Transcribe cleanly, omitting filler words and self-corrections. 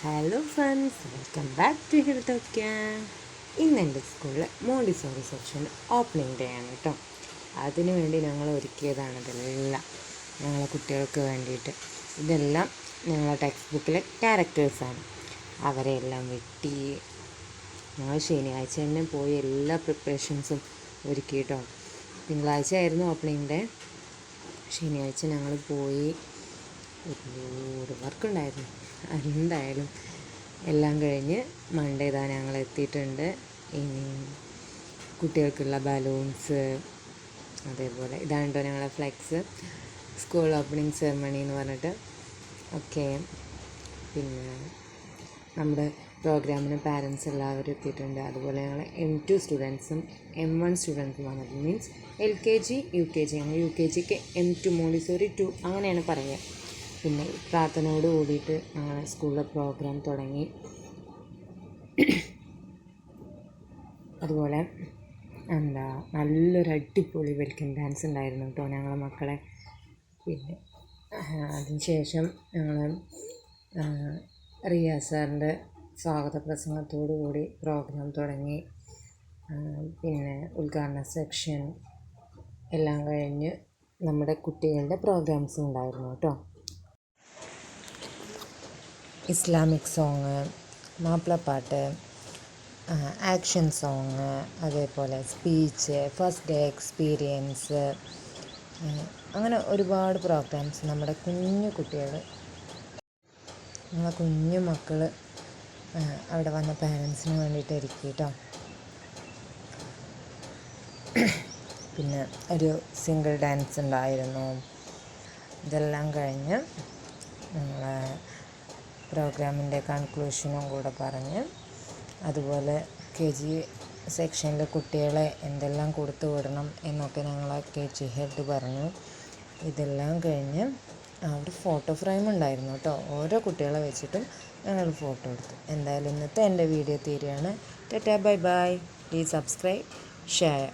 Hello friends, welcome back to ഹിൽട്ടോക്ക. ഇന്ന് എൻ്റെ സ്കൂളിൽ മോണ്ടിസോറി സെക്ഷൻ ഓപ്പണിംഗ് ഡേ ആണ് കേട്ടോ. അതിനു വേണ്ടി ഞങ്ങൾ ഒരുക്കിയതാണ് ഇതെല്ലാം, ഞങ്ങളെ കുട്ടികൾക്ക് വേണ്ടിയിട്ട്. ഇതെല്ലാം ഞങ്ങളെ ടെക്സ്റ്റ് ബുക്കിലെ ക്യാരക്ടേഴ്സാണ്. അവരെല്ലാം വെട്ടി ഞങ്ങൾ ശനിയാഴ്ച തന്നെ പോയി എല്ലാ പ്രിപ്പറേഷൻസും ഒരുക്കി കേട്ടോ. തിങ്കളാഴ്ച ആയിരുന്നു ഓപ്പണിംഗ് ഡേ. ശനിയാഴ്ച ഞങ്ങൾ പോയി ഒരുപാട് വർക്കുണ്ടായിരുന്നു. എന്തായാലും എല്ലാം കഴിഞ്ഞ് മൺഡേ ഇതാ ഞങ്ങൾ എത്തിയിട്ടുണ്ട്. ഇനി കുട്ടികൾക്കുള്ള ബലൂൺസ്, അതേപോലെ ഇതാണ് കേട്ടോ ഞങ്ങളെ ഫ്ലെക്സ്, സ്കൂൾ ഓപ്പണിംഗ് സെറമണി എന്ന് പറഞ്ഞിട്ട്. ഓക്കെ, പിന്നെ നമ്മുടെ പ്രോഗ്രാമിന് പാരൻസ് എല്ലാവരും എത്തിയിട്ടുണ്ട്. അതുപോലെ ഞങ്ങൾ M2 സ്റ്റുഡൻസും M1 സ്റ്റുഡൻസും വന്നത്, മീൻസ് LKG UKG. ഞങ്ങൾ UKGക്ക് M2 മോണ്ടിസോറി 2 അങ്ങനെയാണ് പറയുക. പിന്നെ പ്രാർത്ഥനയോട് കൂടിയിട്ട് ഞങ്ങൾ സ്കൂളിലെ പ്രോഗ്രാം തുടങ്ങി. അതുപോലെ നല്ലൊരു അടിപൊളി വെൽക്കം ഡാൻസ് ഉണ്ടായിരുന്നു കേട്ടോ ഞങ്ങളെ മക്കളെ. പിന്നെ അതിനുശേഷം ഞങ്ങൾ റിയാസ് സാറിൻ്റെ സ്വാഗത പ്രസംഗത്തോടു കൂടി പ്രോഗ്രാം തുടങ്ങി. പിന്നെ ഉദ്ഘാടന സെക്ഷൻ എല്ലാം കഴിഞ്ഞ് നമ്മുടെ കുട്ടികളുടെ പ്രോഗ്രാംസും ഉണ്ടായിരുന്നു കേട്ടോ. ഇസ്ലാമിക് സോങ്, മാപ്പിളപ്പാട്ട്, ആക്ഷൻ സോങ്, അതേപോലെ സ്പീച്ച്, ഫസ്റ്റ് ഡേ എക്സ്പീരിയൻസ്, അങ്ങനെ ഒരുപാട് പ്രോഗ്രാംസ് നമ്മുടെ കുഞ്ഞു കുട്ടികൾ, നമ്മളെ കുഞ്ഞു മക്കൾ അവിടെ വന്ന പാരൻസിന് വേണ്ടിയിട്ട് ഒരുക്കി കേട്ടോ. പിന്നെ ഒരു സിംഗിൾ ഡാൻസ് ഉണ്ടായിരുന്നു. ഇതെല്ലാം കഴിഞ്ഞ് ഞങ്ങൾ പ്രോഗ്രാമിൻ്റെ കൺക്ലൂഷനും കൂടെ പറഞ്ഞ്, അതുപോലെ KG സെക്ഷനിലെ കുട്ടികളെ എന്തെല്ലാം കൊടുത്തു വിടണം എന്നൊക്കെ ഞങ്ങൾ KG ഹെഡ് പറഞ്ഞു. ഇതെല്ലാം കഴിഞ്ഞ് അവിടെ ഫോട്ടോ ഫ്രെയിം ഉണ്ടായിരുന്നു കേട്ടോ. ഓരോ കുട്ടികളെ വെച്ചിട്ടും ഞങ്ങൾ ഫോട്ടോ എടുത്തു. എന്തായാലും ഇന്നത്തെ എൻ്റെ വീഡിയോ തീരുകയാണ്. Tata, bye bye. Please subscribe, share.